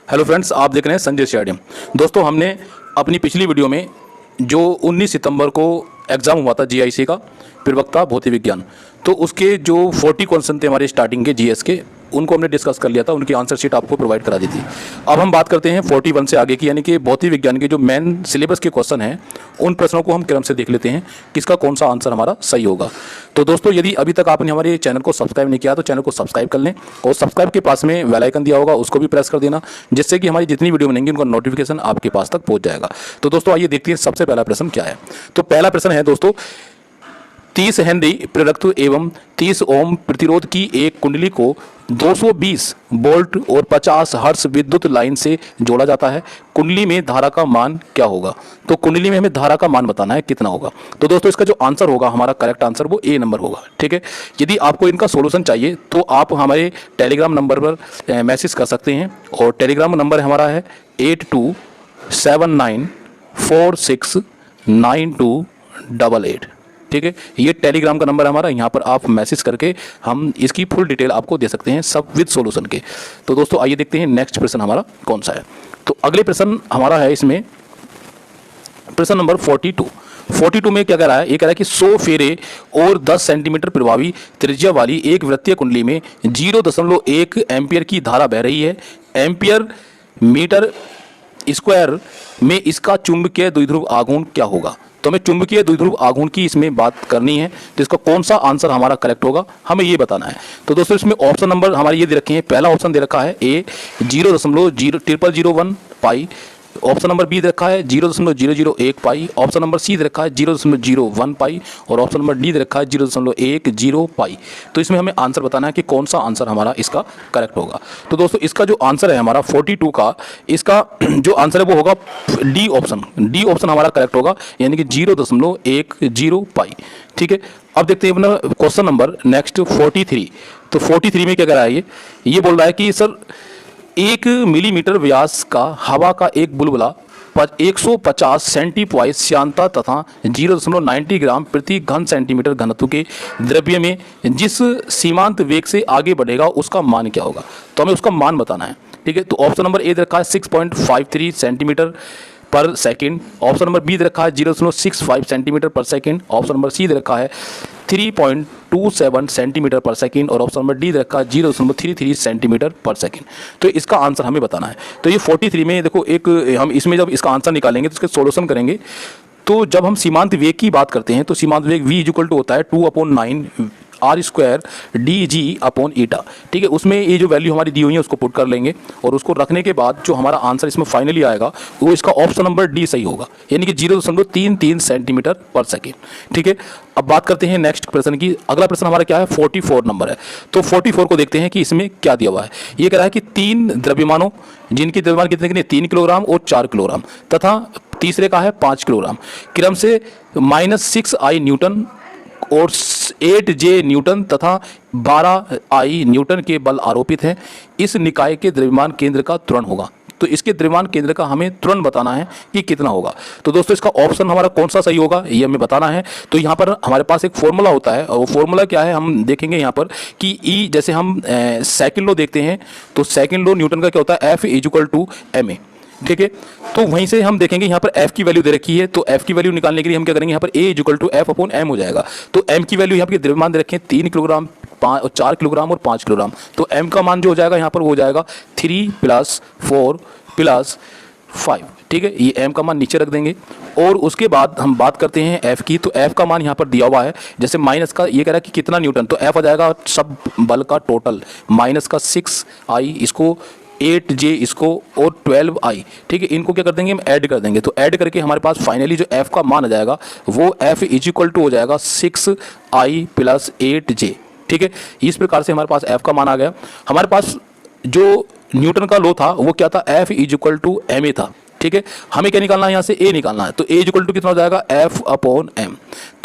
Hello friends, आप देख रहे हैं संजय स्टेडियम। दोस्तों, हमने अपनी पिछली वीडियो में जो 19 सितंबर को एग्ज़ाम हुआ था जीआईसी का प्रवक्ता भौतिक विज्ञान, तो उसके जो 40 क्वेश्चन थे हमारे स्टार्टिंग के जीएस के, उनको हमने डिस्कस कर लिया था। उनकी आंसर शीट आपको प्रोवाइड करा दी थी। अब हम बात करते हैं 41 से आगे की, यानी कि भौतिक विज्ञान के जो मेन सिलेबस के क्वेश्चन हैं, उन प्रश्नों को हम क्रम से देख लेते हैं किसका कौन सा आंसर हमारा सही होगा। तो दोस्तों, यदि अभी तक आपने हमारे चैनल को सब्सक्राइब नहीं किया तो चैनल को सब्सक्राइब कर लें, और सब्सक्राइब के पास में बेल आइकन दिया होगा उसको भी प्रेस कर देना, जिससे कि हमारी जितनी वीडियो बनेंगी उनका नोटिफिकेशन आपके पास तक पहुंच जाएगा। तो दोस्तों, आइए देखते हैं सबसे पहला प्रश्न क्या है। तो पहला प्रश्न है दोस्तों, 30 हेनरी प्रेरकत्व एवं 30 ओम प्रतिरोध की एक कुंडली को 220 वोल्ट और 50 हर्ट्ज विद्युत लाइन से जोड़ा जाता है। कुंडली में धारा का मान क्या होगा? तो कुंडली में हमें धारा का मान बताना है कितना होगा। तो दोस्तों, इसका जो आंसर होगा, हमारा करेक्ट आंसर वो ए नंबर होगा। ठीक है, यदि आपको इनका सॉल्यूशन चाहिए तो आप हमारे टेलीग्राम नंबर पर मैसेज कर सकते हैं, और टेलीग्राम नंबर हमारा है 8279469288। ठीक है, ये टेलीग्राम का नंबर है हमारा। यहाँ पर आप मैसेज करके हम इसकी फुल डिटेल आपको दे सकते हैं, सब विद सॉल्यूशन के। तो दोस्तों, आइए देखते हैं नेक्स्ट प्रश्न हमारा कौन सा है। तो अगले प्रश्न हमारा है इसमें प्रश्न नंबर 42 में क्या कह रहा है? ये कह रहा है कि 100 फेरे और 10 सेंटीमीटर प्रभावी त्रिज्या वाली एक वृत्तीय कुंडली में 0.1 एम्पियर की धारा बह रही है। एम्पियर मीटर स्क्वायर में इसका चुंबकीय द्विध्रुव आघूर्ण क्या होगा? तो हमें चुंबकीय द्विध्रुव आघूर्ण की इसमें बात करनी है, तो इसका कौन सा आंसर हमारा करेक्ट होगा, हमें ये बताना है। तो दोस्तों, इसमें ऑप्शन नंबर हमारे ये दे रखे हैं। पहला ऑप्शन दे रखा है ए 0.0001 पाई, ऑप्शन नंबर बी दे रखा है 0.001 पाई, ऑप्शन नंबर सी दे रखा है 0.01 पाई, और ऑप्शन नंबर डी दे रखा है 0.10 पाई। तो इसमें हमें आंसर बताना है कि कौन सा आंसर हमारा इसका करेक्ट होगा। तो दोस्तों, इसका जो आंसर है हमारा 42 का, इसका जो आंसर है वो होगा डी ऑप्शन हमारा करेक्ट होगा, यानी कि 0.10 पाई। ठीक है, अब देखते हैं अपना क्वेश्चन नंबर नेक्स्ट 43। तो 43 में क्या कह रहा है? ये बोल रहा है कि सर 1 मिलीमीटर व्यास का हवा का एक बुलबुला 150 सेंटीपॉइंट श्यानता तथा 0.90 ग्राम प्रति घन सेंटीमीटर घनत्व के द्रव्य में जिस सीमांत वेग से आगे बढ़ेगा उसका मान क्या होगा? तो हमें उसका मान बताना है। ठीक है, तो ऑप्शन नंबर ए दे रखा है 6.53 सेंटीमीटर पर सेकेंड, ऑप्शन नंबर बी दे रखा है 0.65 सेंटीमीटर पर सेकेंड, ऑप्शन नंबर सी दे रखा है 3.27 सेंटीमीटर पर सेकेंड, और ऑप्शन नंबर डी दे रखा है 0.33 सेंटीमीटर पर सेकेंड। तो इसका आंसर हमें बताना है। तो ये 43 में देखो, एक हम इसमें जब इसका आंसर निकालेंगे तो इसके सॉल्यूशन करेंगे। तो जब हम सीमांत वेग की बात करते हैं तो सीमांत वेग v इक्वल टू होता है 2/9 R square D G upon eta. ठीक है, उसमें ये जो वैल्यू हमारी दी हुई है उसको पुट कर लेंगे, और उसको रखने के बाद जो हमारा आंसर इसमें फाइनली आएगा वो इसका ऑप्शन नंबर डी सही होगा, यानी कि 0.33 सेंटीमीटर पर सेकेंड। ठीक है, अब बात करते हैं नेक्स्ट प्रश्न की। अगला प्रश्न हमारा क्या है? 44 नंबर है। तो 44 को देखते हैं कि इसमें क्या दिया हुआ है। ये कह रहा है कि 3 द्रव्यमानों जिनकी द्रव्यमान कितने 3 किलोग्राम और 4 किलोग्राम, तथा तीसरे का है 5 किलोग्राम, क्रम से -6 न्यूटन और 8 न्यूटन तथा 12 न्यूटन के बल आरोपित हैं। इस निकाय के द्रव्यमान केंद्र का त्वरण होगा। तो इसके द्रव्यमान केंद्र का हमें त्वरण बताना है कि कितना होगा। तो दोस्तों, इसका ऑप्शन हमारा कौन सा सही होगा ये हमें बताना है। तो यहाँ पर हमारे पास एक फॉर्मूला होता है, और वो फॉर्मूला क्या है हम देखेंगे यहाँ पर कि ई, जैसे हम सेकंड लॉ देखते हैं तो सेकंड लॉ न्यूटन का क्या होता है? F = ma। ठीक है, तो वहीं से हम देखेंगे यहाँ पर f की वैल्यू दे रखी है, तो f की वैल्यू निकालने के लिए हम क्या करेंगे? यहाँ पर a = F/m हो जाएगा। तो m की वैल्यू यहाँ पर द्रव्यमान दे रखे हैं 3 किलोग्राम, 4 किलोग्राम और 5 किलोग्राम। तो m का मान जो हो जाएगा यहाँ पर वो हो जाएगा 3 + 4 + 5। ठीक है, ये m का मान नीचे रख देंगे, और उसके बाद हम बात करते हैं f की। तो f का मान यहाँ पर दिया हुआ है, जैसे माइनस का ये कह रहा है कि कितना न्यूटन, तो f आ जाएगा सब बल का टोटल, माइनस का 6i, इसको 8j इसको, और 12i। ठीक है, इनको क्या कर देंगे? हम ऐड कर देंगे। तो ऐड करके हमारे पास फाइनली जो f का मान आ जाएगा वो f = हो जाएगा 6i + 8j। ठीक है, इस प्रकार से हमारे पास f का मान आ गया। हमारे पास जो न्यूटन का लॉ था वो क्या था? F = ma था। ठीक है, हमें क्या निकालना है? यहाँ से a निकालना है। तो a = कितना हो जाएगा? F/m।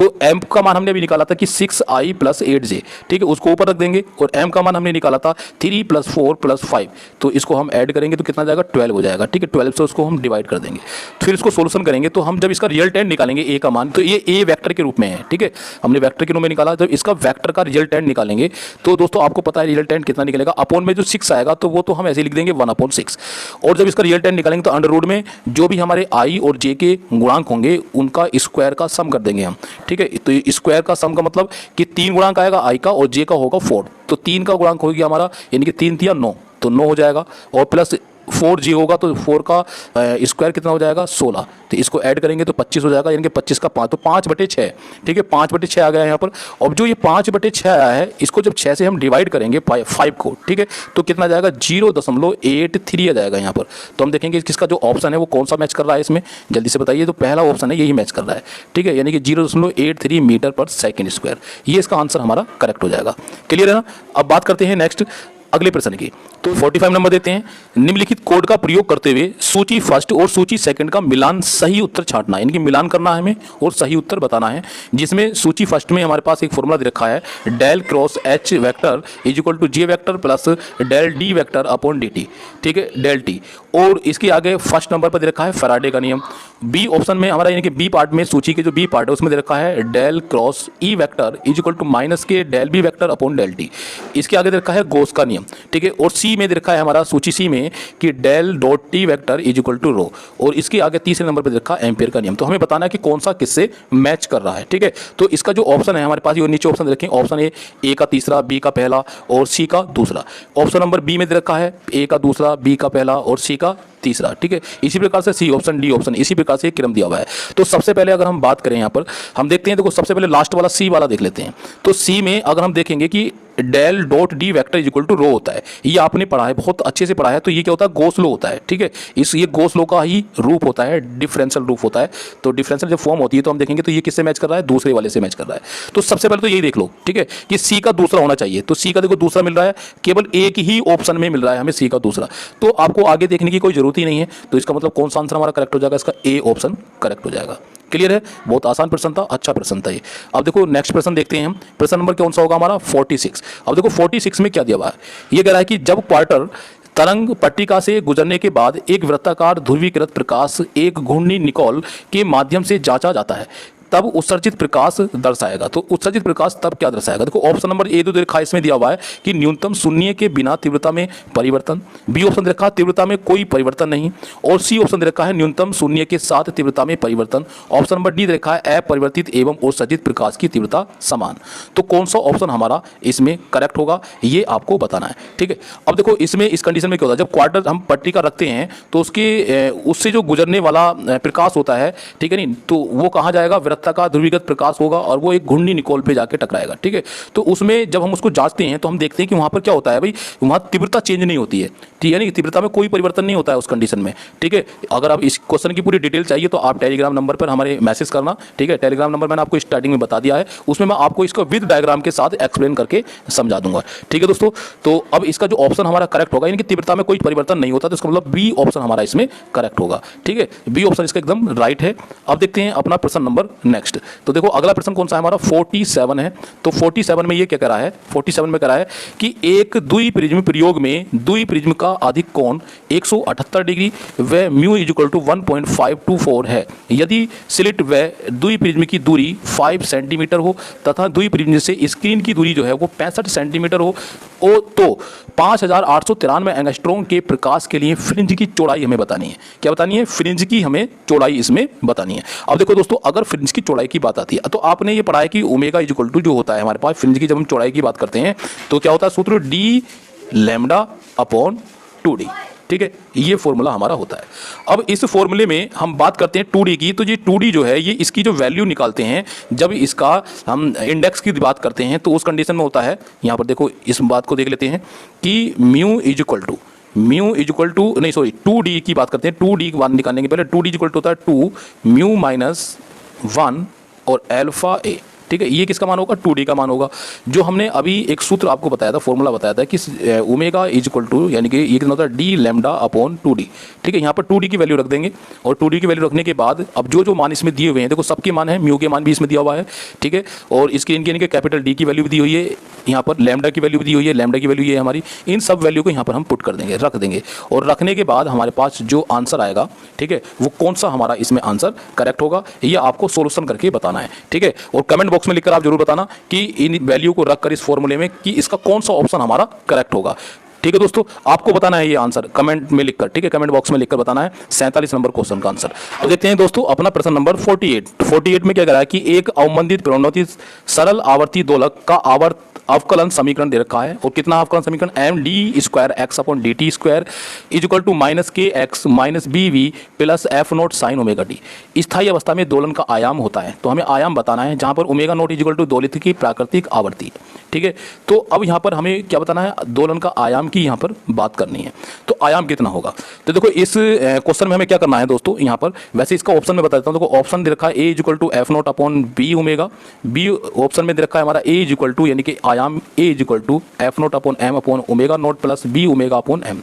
तो एम का मान हमने अभी निकाला था कि 6i + 8j, ठीक है, उसको ऊपर रख देंगे, और एम का मान हमने निकाला था 3 + 4 + 5, तो इसको हम ऐड करेंगे तो कितना जाएगा 12 हो जाएगा, ठीक है। 12 से उसको हम डिवाइड कर देंगे, फिर इसको सोल्यूशन करेंगे। तो हम जब इसका रिजल्टेंट निकालेंगे ए का मान, तो ये ए वेक्टर के रूप में है, ठीक है, हमने वेक्टर के रूप में निकाला। जब इसका वेक्टर का रिजल्टेंट निकालेंगे तो दोस्तों आपको पता है रिजल्टेंट कितना निकलेगा, अपॉन में जो 6 आएगा तो वो तो हम ऐसे लिख देंगे 1/6, और जब इसका रिजल्टेंट निकालेंगे तो अंडर रूट में जो भी हमारे आई और जे के गुणांक होंगे उनका स्क्वायर का सम कर देंगे हम, ठीक है। तो स्क्वायर का सम का मतलब कि 3 गुणांक आएगा आई का और जे का होगा 4, तो 3 का गुणांक हो गया हमारा, यानी कि 3 × 9, तो 9 हो जाएगा, और प्लस 4g होगा तो 4 का स्क्वायर कितना हो जाएगा 16, तो इसको ऐड करेंगे तो 25 हो जाएगा, यानी कि 25 का 5, तो 5/6, ठीक है, 5/6 आ गया है यहाँ पर। अब जो ये 5/6 आया है इसको जब 6 से हम डिवाइड करेंगे 5 को, ठीक है, तो कितना जाएगा 0.83 आ जाएगा यहाँ पर। तो हम देखेंगे किसका जो ऑप्शन है वो कौन सा मैच कर रहा है इसमें, जल्दी से बताइए। तो पहला ऑप्शन है यही मैच कर रहा है, ठीक है, यानी कि 0.83 मीटर/सेकंड स्क्वायर, ये इसका आंसर हमारा करेक्ट हो जाएगा। क्लियर है ना। अब बात करते हैं नेक्स्ट अगले प्रश्न की। तो 45 नंबर देते हैं, निम्नलिखित कोड का प्रयोग करते हुए सूची फर्स्ट और सूची सेकंड का मिलान सही उत्तर छांटना है, इनकी मिलान करना है हमें और सही उत्तर बताना है। जिसमें सूची फर्स्ट में हमारे पास एक फॉर्मूला दे रखा है, del cross H vector = J vector plus del D vector upon dt, ठीक है, del t, और इसके आगे फर्स्ट नंबर पर दे रखा है फैराडे का नियम। बी ऑप्शन में हमारा यानी कि बी पार्ट में सूची के जो बी पार्ट है उसमें दे रखा है del cross E vector = -k del B vector upon del t, इसके आगे दे रखा है गॉस का नियम, ठीक है, और सी में दे रखा है हमारा सूची सी में कि del डॉट टी वेक्टर = रो, और इसके आगे तीसरे नंबर पर दे रखा है एम्पियर का नियम। तो हमें बताना है कि कौन सा किससे मैच कर रहा है, ठीक है। तो इसका जो ऑप्शन है हमारे पास ये नीचे ऑप्शन दे रखे हैं, ऑप्शन ए का तीसरा, बी का पहला और सी का दूसरा। ऑप्शन नंबर बी में दे रखा है ए का दूसरा, बी का पहला और सी का तीसरा, ठीक है। इसी प्रकार से सी ऑप्शन, डी ऑप्शन, इसी प्रकार से क्रम दिया हुआ है। तो सबसे पहले अगर हम बात करें यहाँ पर, हम देखते हैं, देखो सबसे पहले लास्ट वाला सी वाला देख लेते हैं। तो सी में अगर हम देखेंगे कि del डॉट डी वेक्टर = रो होता है, ये आपने पढ़ा है, बहुत अच्छे से पढ़ा है। तो ये क्या होता है गॉस लॉ होता है, ठीक है, ये गॉस लॉ का ही रूप होता है, डिफरेंशियल रूप होता है। तो डिफरेंशियल जब फॉर्म होती है तो हम देखेंगे तो ये किससे मैच कर रहा है, दूसरे वाले से मैच कर रहा है। तो सबसे पहले तो यही देख लो, ठीक है, कि सी का दूसरा होना चाहिए। तो सी का देखो दूसरा मिल रहा है, केवल एक ही ऑप्शन में मिल रहा है हमें सी का दूसरा, तो आपको आगे देखने की कोई जरूरत ही नहीं है। तो इसका मतलब कौन सा आंसर हमारा करेक्ट हो जाएगा, इसका ए ऑप्शन करेक्ट हो जाएगा। क्लियर है, बहुत आसान प्रश्न था, अच्छा प्रश्न था ये। अब देखो नेक्स्ट प्रश्न देखते हैं हम, प्रश्न नंबर कौन सा होगा हमारा 46। अब देखो 46 में क्या दिया हुआ है, ये कह रहा है कि जब क्वार्टर तरंग पट्टिका से गुजरने के बाद एक वृत्ताकार ध्रुवीकृत प्रकाश एक घूर्णी निकोल के माध्यम से जांचा जाता है, तब उत्सर्जित प्रकाश दर्शाएगा। तो उत्सर्जित प्रकाश तब क्या दर्शाएगा, देखो ऑप्शन नंबर ए जो देखा इसमें दिया हुआ है कि न्यूनतम शून्य के बिना तीव्रता में परिवर्तन, बी ऑप्शन देखा तीव्रता में कोई परिवर्तन नहीं, और सी ऑप्शन देखा है न्यूनतम शून्य के साथ तीव्रता में परिवर्तन, ऑप्शन नंबर डी देखा है अपरिवर्तित एवं उत्सर्जित प्रकाश की तीव्रता समान। तो कौन सा ऑप्शन हमारा इसमें करेक्ट होगा ये आपको बताना है, ठीक है। अब देखो इसमें इस कंडीशन में क्या होता है, जब क्वार्टर हम पट्टिका रखते हैं तो उसके उससे जो गुजरने वाला प्रकाश होता है, ठीक है नहीं, तो वो कहाँ जाएगा, का ध्रुवीकृत प्रकाश होगा और वो एक घूर्णी निकोल पे जाके टकराएगा, ठीक है। तो उसमें जब हम उसको जांचते हैं तो हम देखते हैं कि वहां पर क्या होता है भाई, वहां तीव्रता चेंज नहीं होती है, ठीक है नहीं, तीव्रता में कोई परिवर्तन नहीं होता है उस कंडीशन में, ठीक है। अगर आप इस क्वेश्चन की पूरी डिटेल चाहिए तो आप टेलीग्राम नंबर पर हमारे मैसेज करना, ठीक है। टेलीग्राम नंबर मैंने आपको स्टार्टिंग में बता दिया है, उसमें मैं आपको इसको विद डायग्राम के साथ एक्सप्लेन करके समझा दूंगा, ठीक है दोस्तों। तो अब इसका जो ऑप्शन हमारा करेक्ट होगा, यानी कि तीव्रता में कोई परिवर्तन नहीं होता, तो इसका मतलब बी ऑप्शन हमारा इसमें करेक्ट होगा, ठीक है, बी ऑप्शन इसका एकदम राइट है। अब देखते हैं अपना प्रश्न नंबर नेक्स्ट। तो देखो अगला प्रश्न कौन सा है हमारा 47 है। तो 47 में ये क्या कह रहा है, 47 में कह रहा है कि एक द्विप्रिज्म प्रयोग में द्विप्रिज्म का अधिक कोण 178 डिग्री व म्यू = 1.524 है, यदि स्लिट व द्विप्रिज्म की दूरी 5 सेंटीमीटर हो तथा द्विप्रिज्म से स्क्रीन की दूरी जो है वो 65 सेंटीमीटर हो, तो 5893 एंगस्ट्रॉम के प्रकाश के लिए फ्रिंज की चौड़ाई हमें बतानी है। क्या बतानी है, फ्रिंज की हमें चौड़ाई इसमें बतानी है। अब देखो दोस्तों, अगर फ्रिंज की चौड़ाई की बात आती है तो आपने ये पढ़ा है कि ओमेगा = जो होता है हमारे पास फ्रिंज की, जब हम चौड़ाई की बात करते हैं तो क्या होता है सूत्र d λ/2d, ठीक है, ये फॉर्मूला हमारा होता है। अब इस फॉर्मूले में हम बात करते हैं 2d की, तो ये 2d जो है ये इसकी जो वैल्यू निकालते हैं, जब इसका हम इंडेक्स की बात करते हैं तो उस कंडीशन में होता है, यहाँ पर देखो इस बात को देख लेते हैं कि म्यू इक्वल टू 2d की बात करते हैं। 2d की बात निकालने के पहले 2d इक्वल टू होता है 2 म्यू -1 और अल्फा ए, ठीक है, ये किसका मान होगा, 2D का मान होगा। जो हमने अभी एक सूत्र आपको बताया था, फॉर्मूला बताया था कि ओमेगा इज इक्वल टू, यानी कि ये कितना होता है, डी लैम्डा अपॉन 2D। ठीक है, यहाँ पर 2D की वैल्यू रख देंगे और 2D की वैल्यू रखने के बाद अब जो मान इसमें दिए हुए हैं, देखो सबके मान है, म्यू के मान भी इसमें दिया हुआ है। ठीक है, और इसके इनके इनके कैपिटल D की वैल्यू भी दी हुई है, यहाँ पर लैम्डा की वैल्यू भी दी हुई है, लैम्डा की वैल्यू ये है हमारी। इन सब वैल्यू को यहाँ पर हम पुट कर देंगे, रख देंगे, और रखने के बाद हमारे पास जो आंसर आएगा, ठीक है, वो कौन सा हमारा इसमें आंसर करेक्ट होगा, ये आपको सोल्यूशन करके बताना है। ठीक है, और कमेंट बॉक्स में लिखकर आप जरूर बताना कि इन वैल्यू को रखकर इस फॉर्मूले में कि इसका कौन सा ऑप्शन हमारा करेक्ट होगा। ठीक है दोस्तों, आपको बताना है ये आंसर कमेंट में लिखकर, ठीक है, कमेंट बॉक्स में लिखकर बताना है 47 नंबर क्वेश्चन का आंसर। अब देखते हैं दोस्तों अपना प्रश्न नंबर 48 में क्या कह रहा है कि एक अवमंदित प्रणोदित सरल आवर्ती दोलक का अवकलन समीकरण दे रखा है, और कितना अवकलन समीकरण, M D square X upon D T square is equal to minus K X minus B V plus F not sine omega T. स्थायी अवस्था में दोलन का आयाम होता है, तो हमें आयाम बताना है, जहां पर omega not is equal to दोलित की प्राकृतिक आवर्ती। ठीक है, तो अब यहाँ पर हमें क्या बताना है, दोलन का आयाम की यहाँ पर बात करनी है, तो आयाम कितना होगा। तो देखो इस क्वेश्चन में हमें क्या करना है दोस्तों, यहाँ पर वैसे इसका ऑप्शन में बता देता हूँ। देखो ऑप्शन दे रखा है A is equal to F note upon B omega, B option में दे रखा है हमारा ए इज इक्वल टू, यानी कि आयाम A is equal to F note upon M upon omega not plus B omega upon M,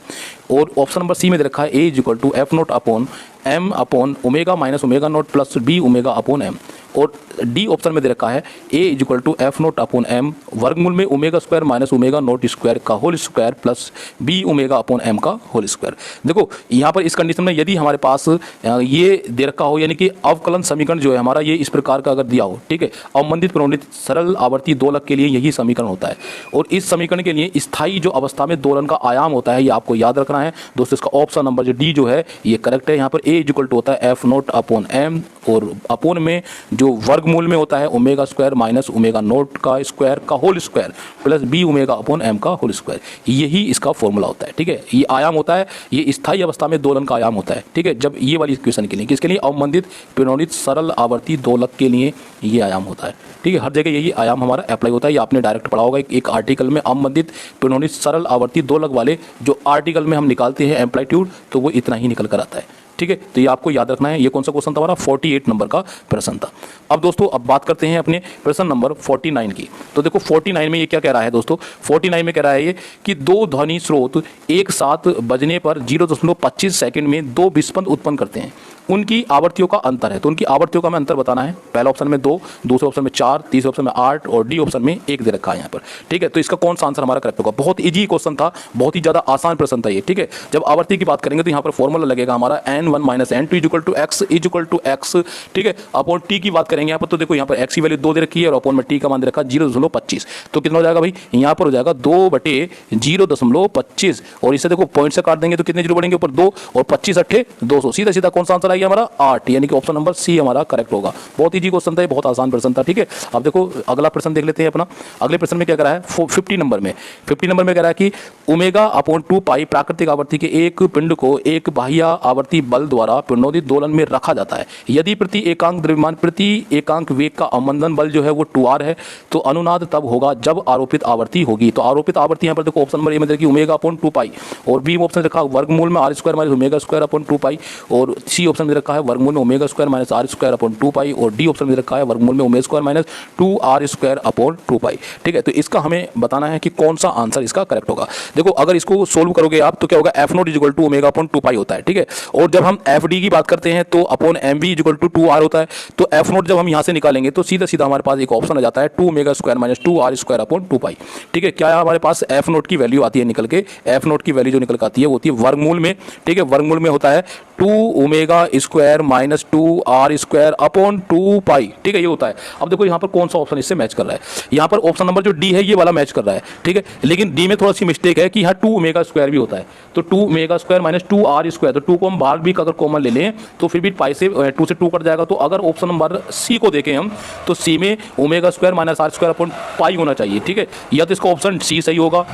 और ऑप्शन नंबर सी में दे रखा है A is equal to F note upon M upon omega minus omega not plus B omega upon M, और D option में दे रखा है A is equal to F note upon M वर्गमूल में omega square minus omega not square का whole square plus B omega upon M का whole square. देखो यहाँ पर इस कंडीशन में यदि हमारे पास ये दे रखा हो, यानी कि अवकलन समीकरण जो है हमारा ये इस प्रकार का अगर दिया हो, ठीक है, अवमंदित प्रणोदित सरल आवर्ती दोलक के लिए यही समीकरण होता है, और इस समीकरण के लिए स्थायी जो अवस्था में दोलन का आयाम होता है, ये आपको याद रखना है दोस्तों। इसका ऑप्शन नंबर जो डी जो है ये करेक्ट है। यहाँ पर ए इज इक्वल टू होता है एफ नोट अपॉन एम, और अपोन में जो वर्गमूल में होता है omega square minus omega naught का स्क्वायर का whole square plus B omega upon M का होल स्क्वायर, यही इसका फॉर्मूला होता है। ठीक है, ये आयाम होता है, ये स्थायी अवस्था में दोलन का आयाम होता है। ठीक है, जब ये वाली इक्वेशन के लिए, किसके लिए, अवमंदित प्रणोदित सरल आवर्ती दोलक के लिए ये आयाम होता है। ठीक है, हर जगह यही आयाम हमारा अप्लाई होता है। ये आपने डायरेक्ट पढ़ा होगा एक आर्टिकल में, अवमंदित प्रणोदित सरल आवर्ती दोलक वाले जो आर्टिकल में हम निकालते हैं एम्पलीट्यूड, तो वो इतना ही निकल कर आता है। ठीक है, तो ये आपको याद रखना है। ये कौन सा क्वेश्चन था हमारा, 48 नंबर का प्रश्न था। अब दोस्तों अब बात करते हैं अपने प्रश्न नंबर 49 की। तो देखो 49 में ये क्या कह रहा है दोस्तों, 49 में कह रहा है ये कि दो ध्वनि स्रोत एक साथ बजने पर 0.25 सेकंड में दो विस्पंद उत्पन्न करते हैं, उनकी आवृत्तियों का अंतर है। तो उनकी आवृत्तियों का हमें अंतर बताना है। पहला ऑप्शन में 2, दूसरे ऑप्शन में 4, तीसरे ऑप्शन में 8 और डी ऑप्शन में 1 दे रखा है यहाँ पर। ठीक है, तो इसका कौन सा आंसर हमारा करेक्ट होगा। बहुत इजी क्वेश्चन था, बहुत ही ज़्यादा आसान प्रश्न था ये। ठीक है, जब आवृत्ति की बात करेंगे तो यहाँ पर फॉर्मूला लगेगा हमारा n1 minus n2 is equal to X is equal to X. ठीक है, अपॉन टी की बात करेंगे यहाँ पर, तो देखो यहाँ पर x की वैल्यू 2 दे रखी है और अपॉन में टी का मान दे रखा है 0.25। तो कितना हो जाएगा भाई, यहाँ पर हो जाएगा 2/0.25, और इसे देखो पॉइंट से काट देंगे तो कितने जीरो बढ़ेंगे, ऊपर 2 और 25 अट्ठे 200, सीधा सीधा कौन सा आंसर आएगा हमारा 8, यानी कि ऑप्शन नंबर सी हमारा करेक्ट होगा। बहुत इजी क्वेश्चन था, बहुत आसान प्रश्न था। ठीक है, अब देखो अगला प्रश्न देख लेते हैं अपना। अगले प्रश्न में क्या कह रहा है 50 नंबर में, 50 नंबर में कह रहा है कि ओमेगा अपॉन 2 पाई प्राकृतिक आवर्ती के एक पिंड को एक बाह्य आवर्ती बल द्वारा प्रणोदित दोलन में रखा जाता है। यदि प्रति एकांक द्रव्यमान प्रति एकांक वेग का अवमंदन बल जो है वो 2r है, तो अनुनाद तब होगा जब आरोपित आवर्ती होगी। तो आरोपित आवर्ती यहाँ पर देखो ऑप्शन नंबर ए में देखिए ओमेगा अपॉन 2 पाई, और बी ऑप्शन रखा वर्गमूल में r square minus omega square upon 2 पाई, और सी ऑप्शन में रखा है वर्गमूल में omega square minus r square upon 2 पाई, और डी ऑप्शन में रखा है वर्गमूल में omega square minus 2r square upon 2 पाई। ठीक है, तो इसका हमें बताना है कि कौन सा आंसर इसका करेक्ट होगा। देखो अगर इसको सोल्व करोगे आप तो क्या होगा, F naught is equal to omega upon 2 pi होता है। ठीक है, और जब हम एफ डी की बात करते हैं तो upon M V is equal to 2r होता है। तो एफ नोट जब हम यहाँ से निकालेंगे तो सीधा सीधा हमारे पास एक ऑप्शन आ जाता है 2 omega square minus 2r square upon 2 पाई। ठीक है, क्या है हमारे पास एफ नोट की वैल्यू आती है निकल के, एफ नोट की वैल्यू जो निकल के आती है वो होती है वर्गमूल में। ठीक है, वर्गमूल में होता है 2 omega square minus 2r square upon 2 पाई। ठीक है, ये होता है। अब देखो यहाँ पर कौन सा ऑप्शन इससे मैच कर रहा है, यहाँ पर ऑप्शन नंबर जो डी है ये वाला मैच कर रहा है। ठीक है, लेकिन डी में थोड़ा सी मिस्टेक है कि यहाँ 2 ओमेगा स्क्वायर भी होता है, तो 2 omega square minus 2r square, तो 2 को हम बाहर भी अगर कॉमन ले लें तो फिर भी पाई से 2 से 2 कट जाएगा। तो अगर ऑप्शन नंबर सी को देखें हम तो सी में omega square minus r square upon pi होना चाहिए। ठीक है, या तो इसका ऑप्शन सी सही होगा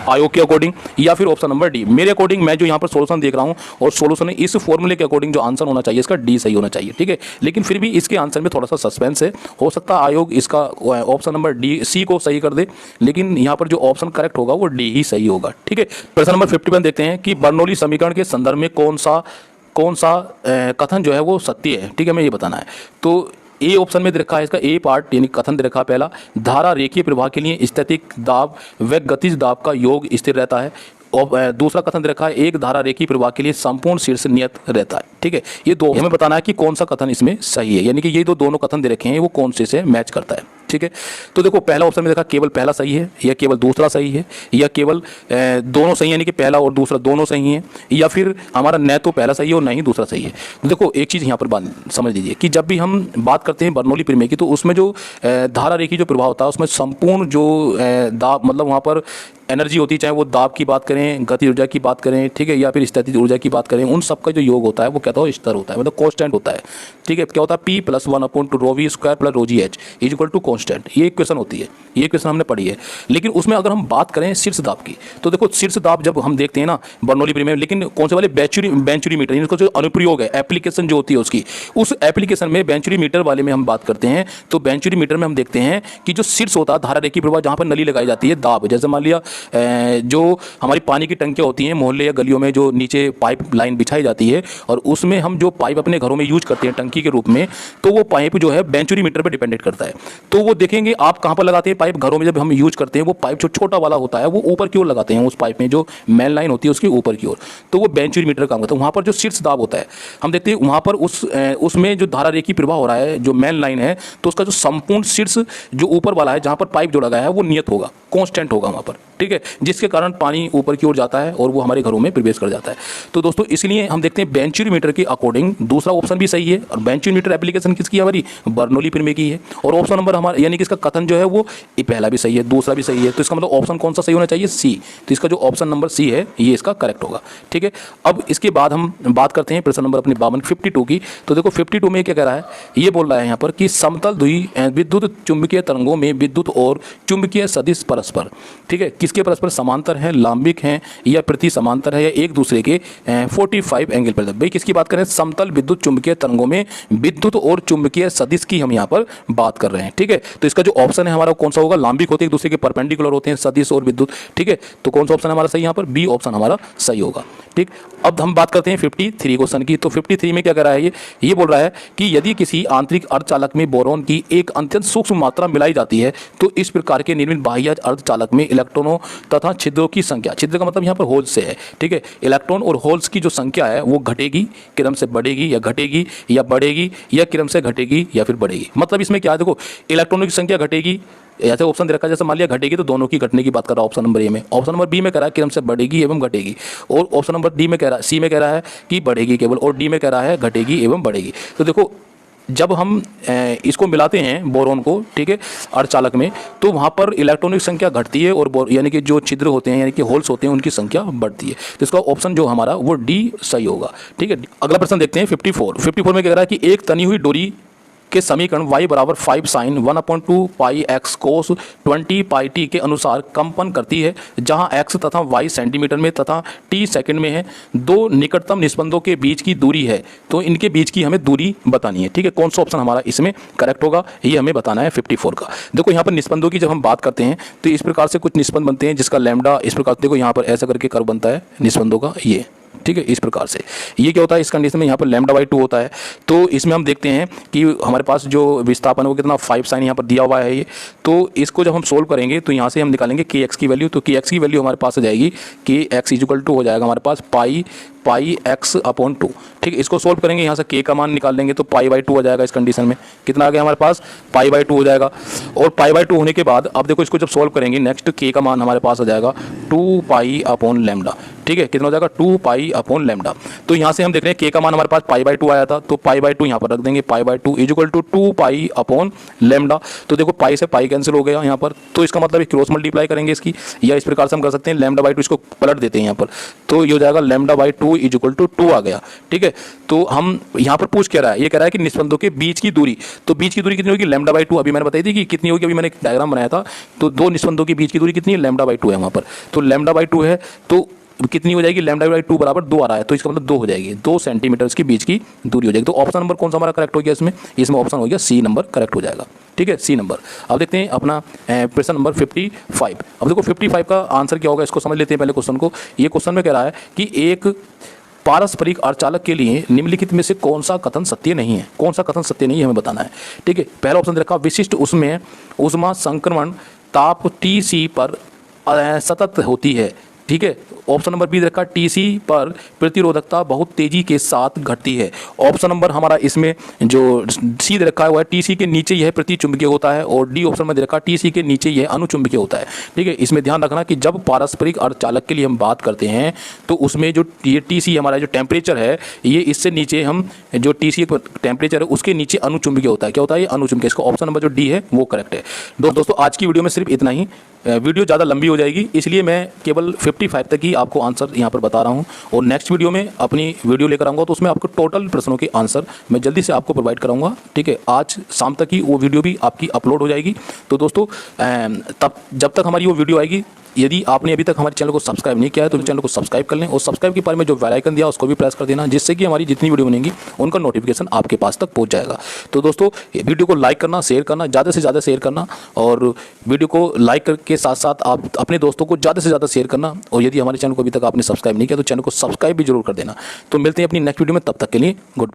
आयोग के अकॉर्डिंग, या फिर ऑप्शन नंबर डी। मेरे अकॉर्डिंग मैं जो यहाँ पर सोल्यूशन देख रहा हूँ और सोल्यूशन है इस फॉर्मूले के अकॉर्डिंग जो आंसर होना चाहिए इसका डी सही होना चाहिए। ठीक है, लेकिन फिर भी इसके आंसर में थोड़ा सा सस्पेंस है, हो सकता है आयोग इसका ऑप्शन नंबर डी सी को सही कर दे, लेकिन यहाँ पर जो ऑप्शन करेक्ट होगा वो डी ही सही होगा। ठीक है, प्रश्न नंबर 51 देखते हैं कि बर्नौली समीकरण के संदर्भ में कौन सा कथन जो है वो सत्य है। ठीक है, हमें ये बताना है। तो ए ऑप्शन में दे रखा है इसका ए पार्ट यानी कथन दे रखा है पहला, धारा रेखीय प्रवाह के लिए स्थैतिक दाब व गतिज दाब का योग स्थिर रहता है। और दूसरा कथन दे रखा है एक धारा रेखीय प्रवाह के लिए संपूर्ण शीर्ष नियत रहता है। ठीक है, ये दो हमें बताना है कि कौन सा कथन इसमें सही है, यानी कि ये दोनों कथन दे रखे हैं वो कौन से मैच करता है। ठीक है, तो देखो पहला ऑप्शन में देखा केवल पहला सही है या केवल दूसरा सही है या केवल दोनों सही है, यानी कि पहला और दूसरा दोनों सही हैं, या फिर हमारा न तो पहला सही है और न ही दूसरा सही है। तो देखो एक चीज़ यहाँ पर बात समझ लीजिए कि जब भी हम बात करते हैं बर्नौली प्रमेय की, तो उसमें जो धारा रेखी जो प्रभाव होता है उसमें संपूर्ण जो दाब मतलब वहाँ पर एनर्जी होती है, चाहे वो दाब की बात करें, गति ऊर्जा की बात करें, ठीक है, या फिर स्थितिज ऊर्जा की बात करें, उन सब का जो योग होता है वो क्या होता है, स्तर होता है, मतलब कांस्टेंट होता है। ठीक है, क्या होता है P + 1/2 ρv² + ρgh = कांस्टेंट, ये इक्वेशन होती है, ये इक्वेशन हमने पढ़ी है। लेकिन उसमें अगर हम बात करें शीर्ष दाब की, तो देखो शीर्ष दाब जब हम देखते हैं ना बर्नौली प्रमेय, लेकिन कौन से वाले बेंचुरी मीटर, इसका जो अनुप्रयोग है, एप्लीकेशन जो होती है उसकी, उस एप्लीकेशन में बेंचुरी मीटर वाले में हम बात करते हैं, तो बेंचुरी मीटर में हम देखते हैं कि जो शीर्ष होता है धारा रेखी प्रवाह, जहाँ पर नली लगाई जाती है दाब, जैसे मान लिया जो हमारी पानी की टंकियाँ होती हैं मोहल्ले या गलियों में, जो नीचे पाइप लाइन बिछाई जाती है और उसमें हम जो पाइप अपने घरों में यूज करते हैं टंकी के रूप में, तो वो पाइप जो है बेंचुरी मीटर पर डिपेंडेंट करता है। तो वो देखेंगे आप कहाँ पर लगाते हैं पाइप, घरों में जब हम यूज करते हैं वो पाइप जो छोटा वाला होता है वो ऊपर की ओर लगाते हैं, उस पाइप में जो मेन लाइन होती है उसके ऊपर की ओर, तो वो बेंचुरी मीटर काम करता है। वहाँ पर जो शीर्ष दाब होता है हम देखते हैं वहाँ पर उसमें जो धारा रेखी प्रवाह हो रहा है, जो मेन लाइन है, तो उसका जो संपूर्ण शीर्ष जो ऊपर वाला है जहाँ पर पाइप जोड़ा गया है वो नियत होगा, कांस्टेंट होगा वहाँ पर। ठीक है, जिसके कारण पानी ऊपर की ओर जाता है और वो हमारे घरों में प्रवेश कर जाता है। तो दोस्तों इसलिए हम देखते हैं बेंचुरी मीटर के अकॉर्डिंग दूसरा ऑप्शन भी सही है, और बेंचुरी मीटर एप्लीकेशन किसकी है, हमारी बर्नौली प्रमेय की है। और ऑप्शन नंबर हमारा यानी कि इसका कथन जो है वो पहला भी सही है दूसरा भी सही है, तो इसका मतलब ऑप्शन कौन सा सही होना चाहिए, सी। तो इसका जो ऑप्शन नंबर सी है ये इसका करेक्ट होगा। ठीक है, अब इसके बाद हम बात करते हैं प्रश्न नंबर अपनी 52 की। तो देखो 52 में क्या कह रहा है, ये बोल रहा है यहाँ पर कि समतल द्वि विद्युत चुंबकीय तरंगों में विद्युत और चुंबकीय सदिश परस्पर, ठीक है, किसके परस्पर समांतर हैं, लांबिक हैं या प्रति समांतर है या एक दूसरे के 45 एंगल पर। भाई किसकी बात करें, समतल विद्युत चुंबकीय तरंगों में विद्युत और चुंबकीय सदिश की हम यहाँ पर बात कर रहे हैं। ठीक है, तो इसका जो ऑप्शन है हमारा कौन सा होगा, लांबिक होते हैं एक दूसरे के परपेंडिकुलर होते हैं सदिश और विद्युत। ठीक है, तो कौन सा ऑप्शन हमारा सही, यहाँ पर बी ऑप्शन हमारा सही होगा। ठीक, अब हम बात करते हैं 53 क्वेश्चन की। तो 53 में क्या कर रहा है, ये बोल रहा है कि यदि किसी आंतरिक अर्धचालक में बोरॉन की एक अत्यंत सूक्ष्म मात्रा मिलाई जाती है तो इस प्रकार के निर्मित बाह्य अर्धचालक में इलेक्ट्रॉनों तथा छिद्रों की संख्या, छिद्र का मतलब यहाँ पर होल्स से है, ठीक है, इलेक्ट्रॉन और होल्स की जो संख्या है वो घटेगी, क्रम से बढ़ेगी या घटेगी या बढ़ेगी या क्रम से घटेगी या फिर बढ़ेगी। मतलब इसमें क्या है, देखो इलेक्ट्रॉनों की संख्या घटेगी, ऐसे ऑप्शन दे रखा है, जैसे मान लिया घटेगी तो दोनों की घटने की बात कर रहा है ऑप्शन नंबर ए में। ऑप्शन नंबर बी में कह रहा है क्रम से बढ़ेगी एवं घटेगी, और ऑप्शन नंबर डी में कह रहा है, सी में कह रहा है कि बढ़ेगी केवल, और डी में कह रहा है घटेगी एवं बढ़ेगी। तो देखो जब हम इसको मिलाते हैं बोरॉन को, ठीक है, अर्धचालक में, तो वहाँ पर इलेक्ट्रॉनिक संख्या घटती है और यानी कि जो छिद्र होते हैं यानी कि होल्स होते हैं उनकी संख्या बढ़ती है। तो इसका ऑप्शन जो हमारा वो डी सही होगा। ठीक है, अगला प्रश्न देखते हैं 54 में कह रहा है कि एक तनी हुई डोरी के समीकरण y = 5 sin 1/2 πx cos 20 πt के अनुसार कंपन करती है, जहां x तथा y सेंटीमीटर में तथा t सेकंड में है। दो निकटतम निस्पंदों के बीच की दूरी है, तो इनके बीच की हमें दूरी बतानी है। ठीक है, कौन सा ऑप्शन हमारा इसमें करेक्ट होगा ये हमें बताना है 54 का। देखो यहाँ पर निस्पंदों की जब हम बात करते हैं तो इस प्रकार से कुछ निस्पंद बनते हैं जिसका लैम्डा इस प्रकार, देखो यहाँ पर ऐसा करके कर्व बनता है निस्पंदों का ये, ठीक है, इस प्रकार से। ये क्या होता है इस कंडीशन में, यहाँ पर λ/2 होता है। तो इसमें हम देखते हैं कि हमारे पास जो विस्थापन है वो कितना 5 sin यहाँ पर दिया हुआ है ये। तो इसको जब हम सोल्व करेंगे तो यहाँ से हम निकालेंगे kx की वैल्यू। तो kx की वैल्यू हमारे पास आ जाएगी, kx = हो जाएगा हमारे पास πx/2। ठीक है, इसको सोल्व करेंगे, यहाँ से k का मान निकाल लेंगे तो π/2 आ जाएगा। इस कंडीशन में कितना आ गया हमारे पास, π/2 हो जाएगा। और π/2 होने के बाद अब देखो इसको जब सोल्व करेंगे नेक्स्ट k का मान हमारे पास आ जाएगा 2π/λ। ठीक है, कितना हो जाएगा 2π/λ। तो यहाँ से हम देख रहे हैं k का मान हमारे पास π/2 आया था, तो π/2 यहाँ पर रख देंगे, π/2 = 2π/λ। तो देखो पाई से पाई कैंसिल हो गया यहाँ पर, तो इसका मतलब क्रॉस मल्टीप्लाई करेंगे इसकी, या इस प्रकार से हम कर सकते हैं λ/2 इसको पलट देते हैं यहाँ पर, तो ये हो जाएगा λ/2 = 2 आ गया। ठीक है, तो हम यहाँ पर पूछ क्या रहा है, ये कह रहा है कि निस्पंदों के बीच की दूरी, तो बीच की दूरी कितनी होगी, λ/2 अभी मैंने बताई थी कि कितनी होगी, अभी मैंने एक डायग्राम बनाया था। तो दो निस्पंदों के बीच की दूरी कितनी है, λ/2 है वहाँ पर, तो λ/2 है तो कितनी हो जाएगी, λ/2 = 2 आ रहा है, तो इसका मतलब 2 हो जाएगी, 2 सेंटीमीटर के बीच की दूरी हो जाएगी। तो ऑप्शन नंबर कौन सा हमारा करेक्ट हो गया इसमें ऑप्शन हो गया सी नंबर करेक्ट हो जाएगा। ठीक है, सी नंबर। अब देखते हैं अपना प्रश्न नंबर 55। अब देखो 55 का आंसर क्या होगा, इसको समझ लेते हैं पहले क्वेश्चन को। ये क्वेश्चन में कह रहा है कि एक पारस्परिक अर्धचालक के लिए निम्नलिखित में से कौन सा कथन सत्य नहीं है? कौन सा कथन सत्य नहीं है हमें बताना है। ठीक है, पहला ऑप्शन दे रखा विशिष्ट उसमें ऊष्मा संक्रमण ताप Tc पर सतत होती है। ठीक है, ऑप्शन नंबर बी दे रखा Tc पर प्रतिरोधकता बहुत तेजी के साथ घटती है। ऑप्शन नंबर हमारा इसमें जो सी दे रखा है वो है Tc के नीचे यह प्रतिचुंबकीय होता है, और डी ऑप्शन में दे रखा Tc के नीचे यह अनुचुंबकीय होता है। ठीक है, इसमें ध्यान रखना कि जब पारस्परिक अर्धचालक के लिए हम बात करते हैं तो उसमें जो ये Tc हमारा जो टेम्परेचर है, ये इससे नीचे हम जो Tc टेम्परेचर है उसके नीचे अनुचुंबकीय होता है। क्या होता है? ये अनुचुंबकीय। इसका ऑप्शन नंबर जो डी है वो करेक्ट है। दोस्तों आज की वीडियो में सिर्फ इतना ही। वीडियो ज़्यादा लंबी हो जाएगी, इसलिए मैं केवल 55 तक ही आपको आंसर यहाँ पर बता रहा हूँ, और नेक्स्ट वीडियो में अपनी वीडियो लेकर आऊँगा तो उसमें आपको टोटल प्रश्नों के आंसर मैं जल्दी से आपको प्रोवाइड कराऊंगा। ठीक है, आज शाम तक ही वो वीडियो भी आपकी अपलोड हो जाएगी। तो दोस्तों तब जब तक हमारी वो वीडियो आएगी, यदि आपने अभी तक हमारे चैनल को सब्सक्राइब नहीं किया है तो चैनल को सब्सक्राइब कर लें, और सब्सक्राइब के बारे में जो बेल आइकन दिया उसको भी प्रेस कर देना, जिससे कि हमारी जितनी वीडियो बनेंगी उनका नोटिफिकेशन आपके पास तक पहुंच जाएगा। तो दोस्तों वीडियो को लाइक करना, शेयर करना, ज़्यादा से ज़्यादा शेयर करना, और वीडियो को लाइक के साथ साथ आप अपने दोस्तों को ज़्यादा से ज़्यादा शेयर करना, और यदि हमारे चैनल को अभी तक आपने सब्सक्राइब नहीं किया तो चैनल को सब्सक्राइब भी जरूर कर देना। तो मिलते हैं अपनी नेक्स्ट वीडियो में, तब तक के लिए गुड।